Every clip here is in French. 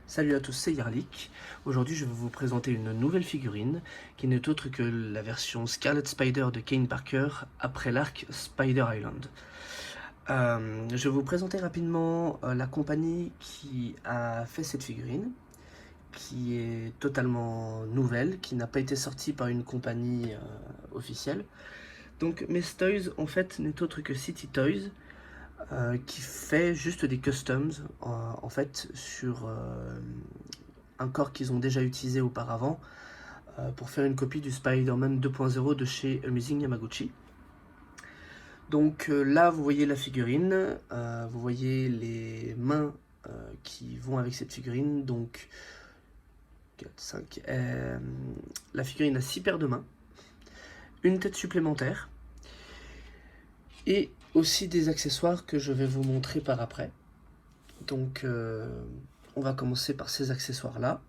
Salut à tous, c'est Yarlik. Aujourd'hui, je vais vous présenter une nouvelle figurine qui n'est autre que la version Scarlet Spider de Kane Parker après l'arc Spider Island. Je vais vous présenter rapidement la compagnie qui a fait cette figurine, qui est totalement nouvelle, qui n'a pas été sortie par une compagnie officielle. Donc Mes Toys en fait n'est autre que City Toys, qui fait juste des customs en fait sur un corps qu'ils ont déjà utilisé auparavant pour faire une copie du Spider-Man 2.0 de chez Amazing Yamaguchi. Donc là vous voyez la figurine, vous voyez les mains qui vont avec cette figurine, donc 4, 5, la figurine a 6 paires de mains, une tête supplémentaire, et aussi des accessoires que je vais vous montrer par après. Donc on va commencer par ces accessoires là,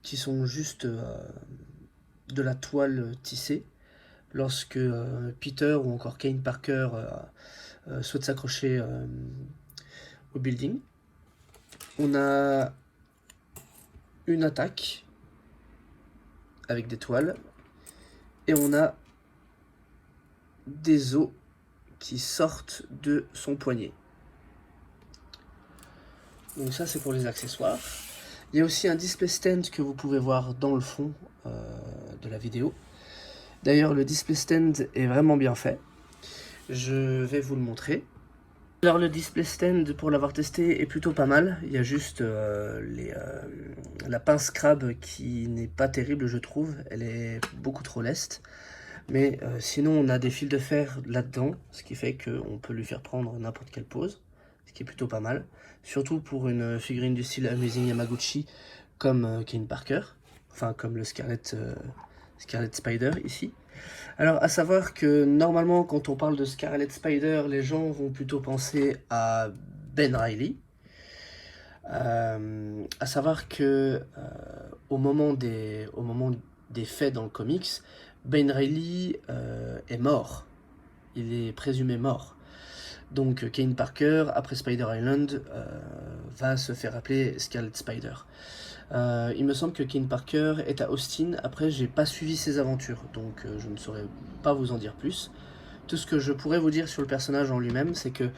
qui sont juste de la toile tissée. Lorsque Peter ou encore Kane Parker souhaite s'accrocher au building. On a une attaque avec des toiles, et on a des os qui sortent de son poignet. Donc ça c'est pour les accessoires. Il y a aussi un display stand que vous pouvez voir dans le fond de la vidéo. D'ailleurs le display stand est vraiment bien fait. Je vais vous le montrer. Alors le display stand, pour l'avoir testé, est plutôt pas mal. Il y a juste la pince crabe qui n'est pas terrible, je trouve. Elle est beaucoup trop leste. Mais sinon on a des fils de fer là-dedans, ce qui fait qu'on peut lui faire prendre n'importe quelle pose, ce qui est plutôt pas mal. Surtout pour une figurine du style Amazing Yamaguchi comme Kane Parker, enfin comme le Scarlet Spider ici. Alors à savoir que normalement quand on parle de Scarlet Spider, les gens vont plutôt penser à Ben Reilly. À savoir que au moment des faits dans le comics, Ben Reilly est mort. Il est présumé mort. Donc Kane Parker, après Spider Island, va se faire appeler Scarlet Spider. Il me semble que Kane Parker est à Austin. Après, j'ai pas suivi ses aventures, donc je ne saurais pas vous en dire plus. Tout ce que je pourrais vous dire sur le personnage en lui-même, c'est que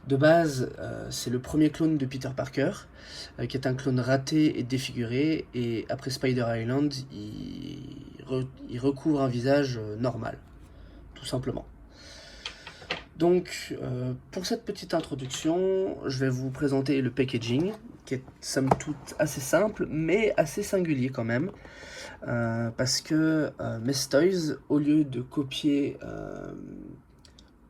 de base, c'est le premier clone de Peter Parker, qui est un clone raté et défiguré, et après Spider Island, il recouvre un visage normal, tout simplement. Donc, pour cette petite introduction, je vais vous présenter le packaging, qui est somme toute assez simple, mais assez singulier quand même. Parce que Mes Toys, au lieu de copier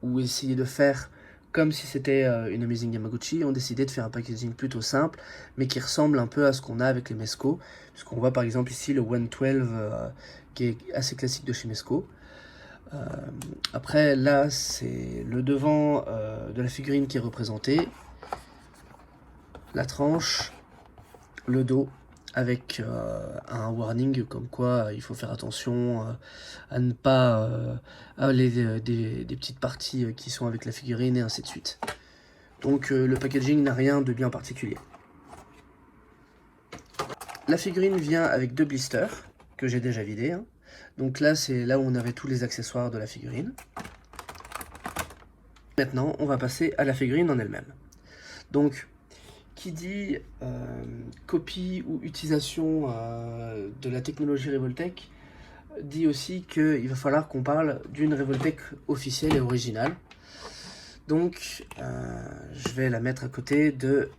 ou essayer de faire comme si c'était une Amazing Yamaguchi, ont décidé de faire un packaging plutôt simple, mais qui ressemble un peu à ce qu'on a avec les Mezco, puisqu'on voit par exemple ici le 112, qui est assez classique de chez Mezco. Après là c'est le devant de la figurine qui est représenté, la tranche, le dos avec un warning comme quoi il faut faire attention à ne pas avaler des petites parties qui sont avec la figurine et ainsi de suite. Donc le packaging n'a rien de bien particulier. La figurine vient avec 2 blisters que j'ai déjà vidés, hein. Donc là c'est là où on avait tous les accessoires de la figurine. Maintenant on va passer à la figurine en elle-même. Donc qui dit copie ou utilisation de la technologie Revoltech dit aussi qu'il va falloir qu'on parle d'une Revoltech officielle et originale. Donc je vais la mettre à côté de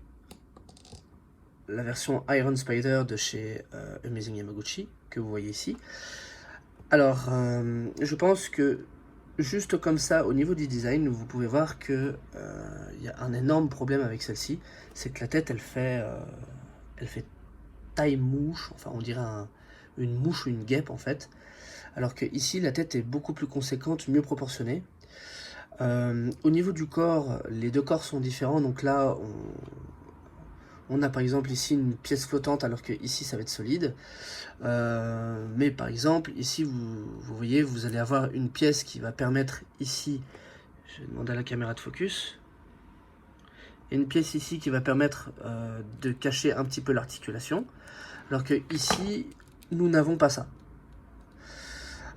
la version Iron Spider de chez Amazing Yamaguchi, que vous voyez ici. Alors je pense que juste comme ça, au niveau du design, vous pouvez voir que y a un énorme problème avec celle-ci, c'est que la tête, elle fait taille mouche, enfin on dirait une mouche ou une guêpe en fait, alors que ici la tête est beaucoup plus conséquente, mieux proportionnée. Au niveau du corps, les deux corps sont différents, donc là on a par exemple ici une pièce flottante alors que ici ça va être solide. Mais par exemple ici vous voyez, vous allez avoir une pièce qui va permettre ici, je vais demander à la caméra de focus, Il y a une pièce ici qui va permettre de cacher un petit peu l'articulation, alors que ici, nous n'avons pas ça.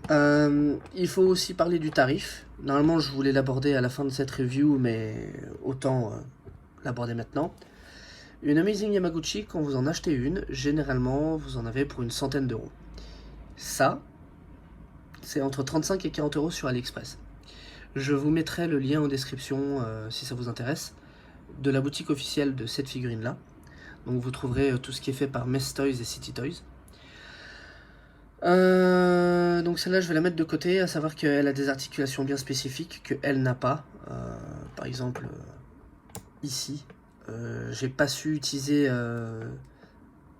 Il faut aussi parler du tarif. Normalement, je voulais l'aborder à la fin de cette review, mais autant l'aborder maintenant. Une Amazing Yamaguchi, quand vous en achetez une, généralement, vous en avez pour une centaine d'euros. Ça, c'est entre 35 et 40 euros sur AliExpress. Je vous mettrai le lien en description, si ça vous intéresse, de la boutique officielle de cette figurine-là. Donc vous trouverez tout ce qui est fait par Mess Toys et City Toys. Donc celle-là, je vais la mettre de côté, à savoir qu'elle a des articulations bien spécifiques qu'elle n'a pas. Par exemple, ici, j'ai pas su utiliser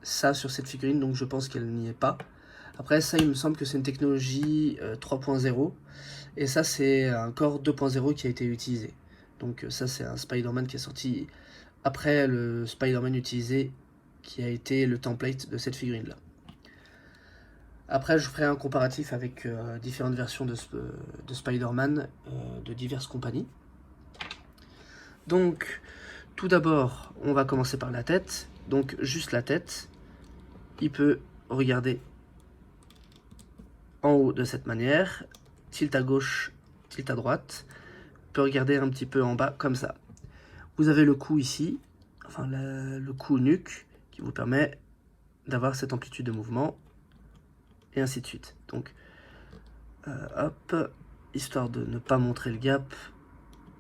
ça sur cette figurine, donc je pense qu'elle n'y est pas. Après ça, il me semble que c'est une technologie 3.0, et ça c'est un corps 2.0 qui a été utilisé. Donc ça c'est un Spider-Man qui est sorti après le Spider-Man utilisé, qui a été le template de cette figurine là. Après je ferai un comparatif avec différentes versions de Spider-Man de diverses compagnies. Donc tout d'abord on va commencer par la tête, donc juste la tête. Il peut regarder en haut de cette manière, tilt à gauche, tilt à droite, peut regarder un petit peu en bas comme ça. Vous avez le cou ici, enfin le cou nuque, qui vous permet d'avoir cette amplitude de mouvement, et ainsi de suite. Donc, hop, histoire de ne pas montrer le gap.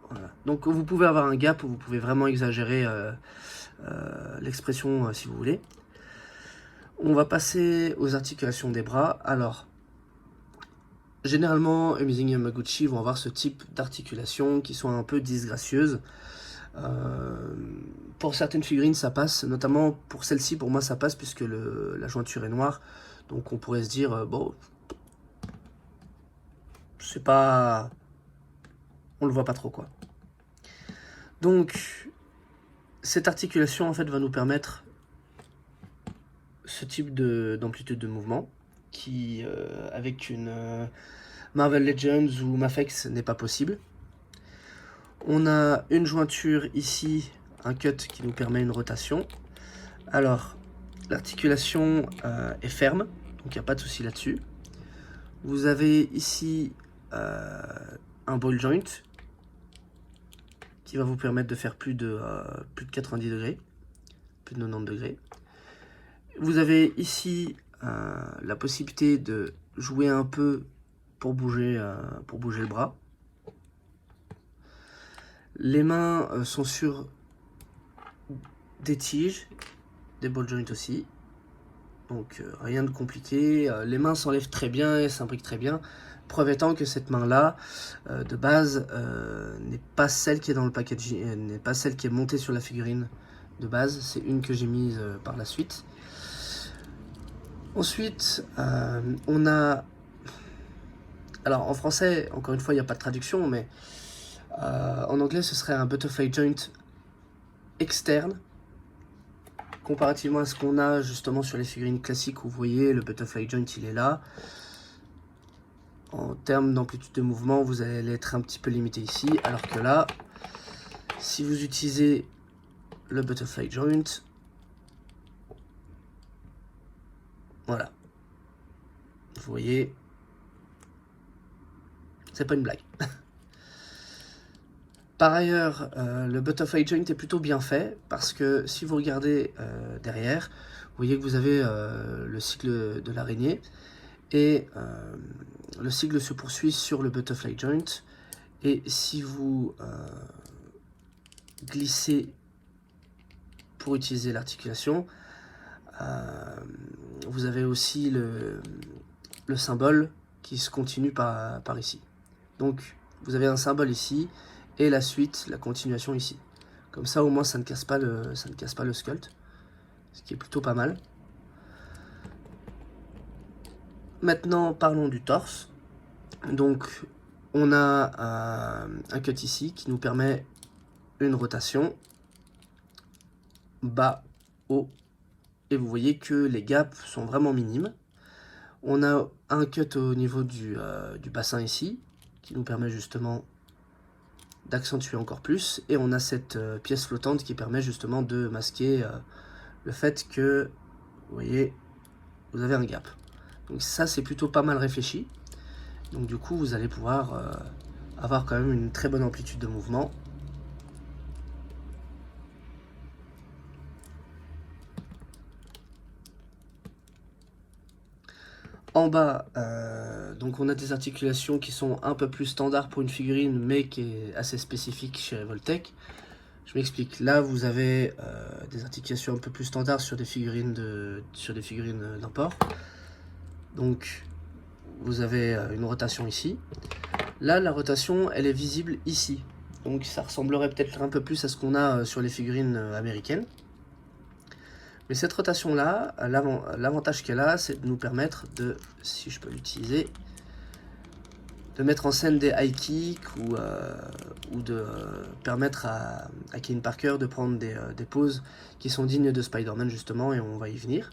Voilà. Donc vous pouvez avoir un gap, ou vous pouvez vraiment exagérer l'expression si vous voulez. On va passer aux articulations des bras. Alors, généralement, Amazing Yamaguchi vont avoir ce type d'articulation qui sont un peu disgracieuses. Pour certaines figurines, ça passe. Notamment pour celle-ci, pour moi, ça passe puisque la jointure est noire. Donc on pourrait se dire, bon, c'est pas... on le voit pas trop, quoi. Donc, cette articulation, en fait, va nous permettre ce type d'amplitude de mouvement qui, avec une Marvel Legends ou Mafex, n'est pas possible. On a une jointure ici, un cut qui nous permet une rotation. Alors, l'articulation est ferme, donc il n'y a pas de souci là-dessus. Vous avez ici un ball joint qui va vous permettre de faire plus de 90 degrés, plus de 90 degrés. Vous avez ici la possibilité de jouer un peu pour bouger le bras. Les mains sont sur des tiges, des ball joints aussi. Donc rien de compliqué. Les mains s'enlèvent très bien et s'imbriquent très bien. Preuve étant que cette main-là, de base, n'est pas celle qui est dans le packaging, n'est pas celle qui est montée sur la figurine de base. C'est une que j'ai mise par la suite. Ensuite, on a... Alors en français, encore une fois, il n'y a pas de traduction, mais en anglais, ce serait un butterfly joint externe, comparativement à ce qu'on a justement sur les figurines classiques où vous voyez le butterfly joint, il est là. En termes d'amplitude de mouvement, vous allez être un petit peu limité ici, alors que là, si vous utilisez le butterfly joint, voilà, vous voyez, c'est pas une blague. Par ailleurs, le butterfly joint est plutôt bien fait, parce que si vous regardez derrière, vous voyez que vous avez le cycle de l'araignée, et le cycle se poursuit sur le butterfly joint, et si vous glissez pour utiliser l'articulation, vous avez aussi le symbole qui se continue par ici. Donc vous avez un symbole ici, et la suite, la continuation ici. Comme ça au moins ça ne casse pas le sculpt, ce qui est plutôt pas mal. Maintenant parlons du torse. Donc on a un cut ici qui nous permet une rotation bas, haut, et vous voyez que les gaps sont vraiment minimes. On a un cut au niveau du bassin ici qui nous permet justement d'accentuer encore plus. Et on a cette pièce flottante qui permet justement de masquer le fait que, vous voyez, vous avez un gap. Donc ça, c'est plutôt pas mal réfléchi. Donc du coup, vous allez pouvoir avoir quand même une très bonne amplitude de mouvement. En bas, donc on a des articulations qui sont un peu plus standards pour une figurine, mais qui est assez spécifique chez Revoltech. Je m'explique. Là, vous avez des articulations un peu plus standards sur des figurines d'import. Donc, vous avez une rotation ici. Là, la rotation, elle est visible ici. Donc, ça ressemblerait peut-être un peu plus à ce qu'on a sur les figurines américaines. Mais cette rotation-là, l'avantage qu'elle a, c'est de nous permettre de, si je peux l'utiliser, de mettre en scène des high kicks ou de permettre à Kane Parker de prendre des poses qui sont dignes de Spider-Man justement, et on va y venir.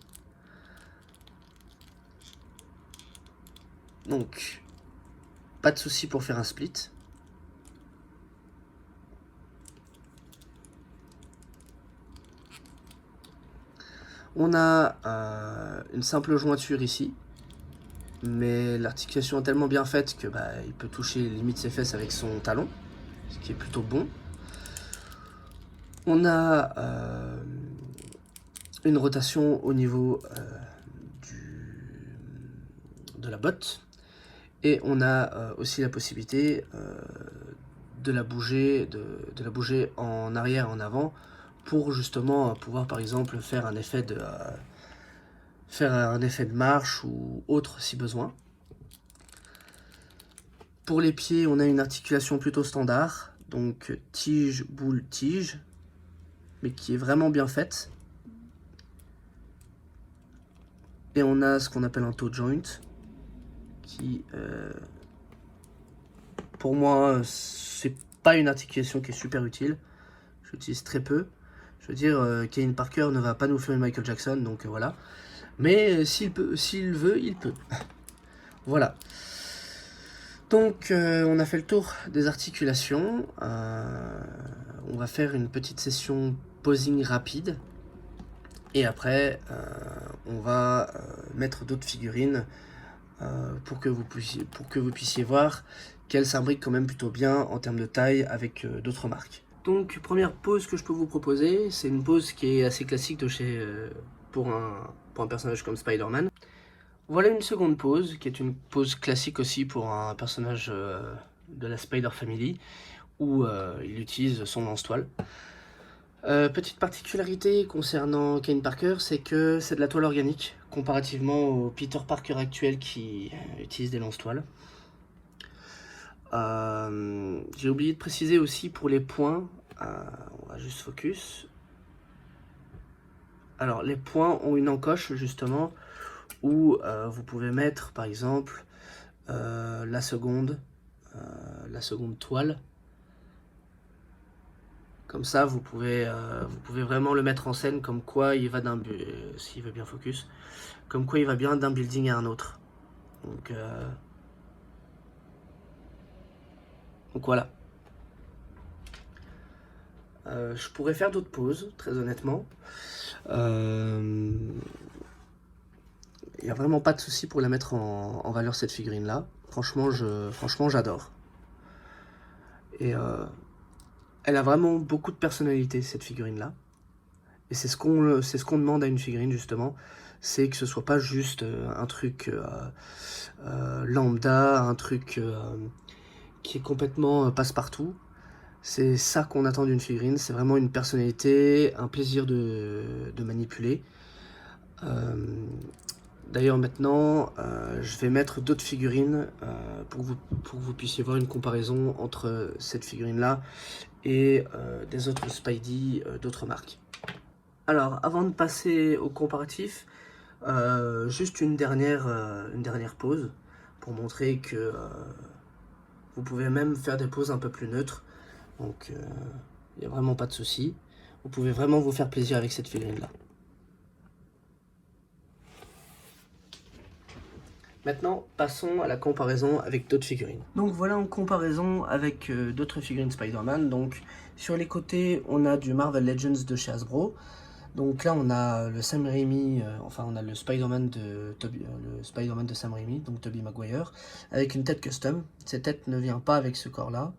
Donc, pas de souci pour faire un split. On a une simple jointure ici, mais l'articulation est tellement bien faite que il peut toucher limite ses fesses avec son talon, ce qui est plutôt bon. On a une rotation au niveau de la botte, et on a aussi la possibilité de la bouger en arrière et en avant pour justement pouvoir par exemple faire un effet de marche ou autre si besoin. Pour les pieds, on a une articulation plutôt standard, donc tige, boule, tige, mais qui est vraiment bien faite. Et on a ce qu'on appelle un toe joint, qui pour moi c'est pas une articulation qui est super utile. J'utilise très peu. Je veux dire, Kane Parker ne va pas nous faire une Michael Jackson, donc voilà. Mais s'il veut, il peut. Voilà. Donc, on a fait le tour des articulations. On va faire une petite session posing rapide. Et après, on va mettre d'autres figurines pour que vous puissiez voir qu'elles s'imbriquent quand même plutôt bien en termes de taille avec d'autres marques. Donc, première pose que je peux vous proposer, c'est une pose qui est assez classique de chez, pour un personnage comme Spider-Man. Voilà une seconde pose, qui est une pose classique aussi pour un personnage de la Spider Family, où il utilise son lance-toile. Petite particularité concernant Kane Parker, c'est que c'est de la toile organique, comparativement au Peter Parker actuel qui utilise des lance-toiles. J'ai oublié de préciser aussi pour les points, on va juste focus. Alors les points ont une encoche justement où vous pouvez mettre par exemple la seconde toile. Comme ça vous pouvez vraiment le mettre en scène comme quoi il va s'il veut bien focus, comme quoi il va bien d'un building à un autre. Donc voilà. Je pourrais faire d'autres poses, très honnêtement. Il n'y a vraiment pas de souci pour la mettre en valeur cette figurine là. Franchement, j'adore. Et elle a vraiment beaucoup de personnalité cette figurine là. Et c'est ce qu'on demande à une figurine justement, c'est que ce soit pas juste un truc lambda, un truc qui est complètement passe-partout. C'est ça qu'on attend d'une figurine, c'est vraiment une personnalité, un plaisir de manipuler. D'ailleurs maintenant, je vais mettre d'autres figurines pour que vous puissiez voir une comparaison entre cette figurine-là et des autres Spidey d'autres marques. Alors, avant de passer au comparatif, juste une dernière pause pour montrer que vous pouvez même faire des poses un peu plus neutres. Donc, il n'y a vraiment pas de souci. Vous pouvez vraiment vous faire plaisir avec cette figurine-là. Maintenant, passons à la comparaison avec d'autres figurines. Donc voilà, en comparaison avec d'autres figurines Spider-Man. Donc sur les côtés, on a du Marvel Legends de chez Hasbro. Donc là, on a le Sam Raimi, enfin on a le Spider-Man de Sam Raimi, donc Tobey Maguire, avec une tête custom. Cette tête ne vient pas avec ce corps-là.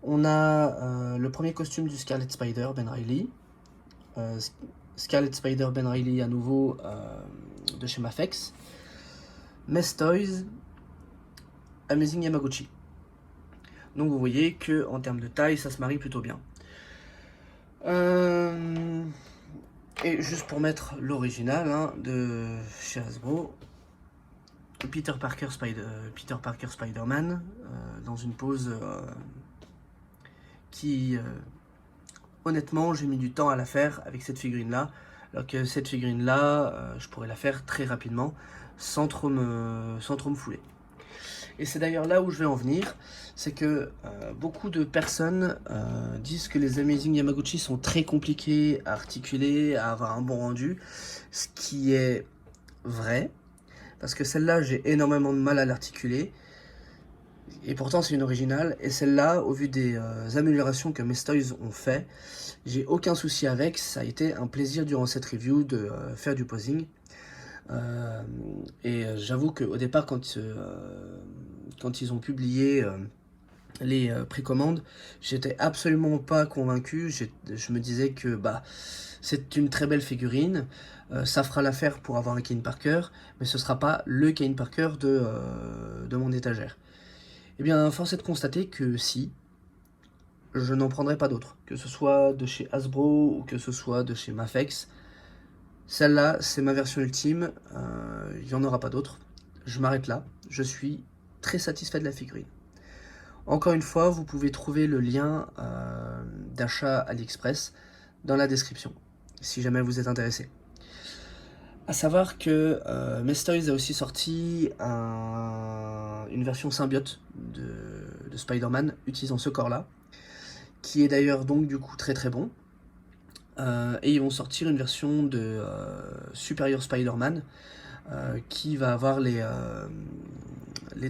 On a le premier costume du Scarlet Spider, Ben Reilly. Scarlet Spider, Ben Reilly à nouveau de chez Mafex. Mess Toys, Amazing Yamaguchi. Donc vous voyez que en termes de taille, ça se marie plutôt bien. Et juste pour mettre l'original de chez Hasbro, Peter Parker Spider-Man dans une pose qui honnêtement j'ai mis du temps à la faire avec cette figurine là, alors que cette figurine là je pourrais la faire très rapidement sans trop me fouler. Et c'est d'ailleurs là où je vais en venir, c'est que beaucoup de personnes disent que les Amazing Yamaguchi sont très compliqués à articuler, à avoir un bon rendu, ce qui est vrai, parce que celle-là j'ai énormément de mal à l'articuler, et pourtant c'est une originale, et celle-là, au vu des améliorations que Mess Toys ont fait, j'ai aucun souci avec, ça a été un plaisir durant cette review de faire du posing. Et j'avoue qu'au départ, quand ils ont publié les précommandes, j'étais absolument pas convaincu. Je me disais que c'est une très belle figurine, ça fera l'affaire pour avoir un Kane Parker, mais ce sera pas le Kane Parker de mon étagère. Et bien, force est de constater que si, je n'en prendrai pas d'autres, que ce soit de chez Hasbro ou que ce soit de chez Mafex. Celle-là, c'est ma version ultime, il n'y en aura pas d'autres. Je m'arrête là, je suis très satisfait de la figurine. Encore une fois, vous pouvez trouver le lien d'achat AliExpress dans la description, si jamais vous êtes intéressé. A savoir que Mess Toys a aussi sorti une version symbiote de Spider-Man utilisant ce corps-là, qui est d'ailleurs donc du coup très très bon. Et ils vont sortir une version de Superior Spider-Man qui va avoir les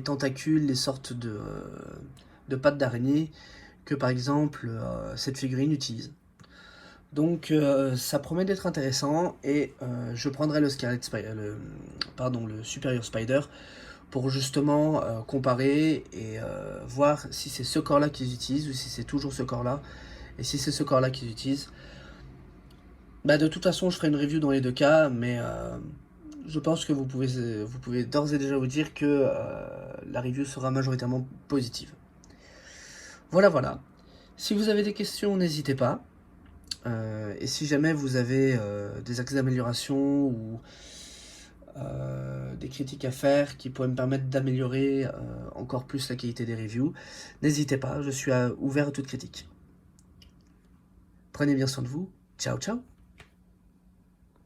tentacules, les sortes de pattes d'araignée que par exemple cette figurine utilise. Donc ça promet d'être intéressant, et je prendrai le Superior Spider pour justement comparer et voir si c'est ce corps-là qu'ils utilisent ou si c'est toujours ce corps-là. Et si c'est ce corps-là qu'ils utilisent, de toute façon, je ferai une review dans les deux cas, mais je pense que vous pouvez d'ores et déjà vous dire que la review sera majoritairement positive. Voilà. Si vous avez des questions, n'hésitez pas. Et si jamais vous avez des axes d'amélioration ou des critiques à faire qui pourraient me permettre d'améliorer encore plus la qualité des reviews, n'hésitez pas, je suis ouvert à toute critique. Prenez bien soin de vous. Ciao, ciao.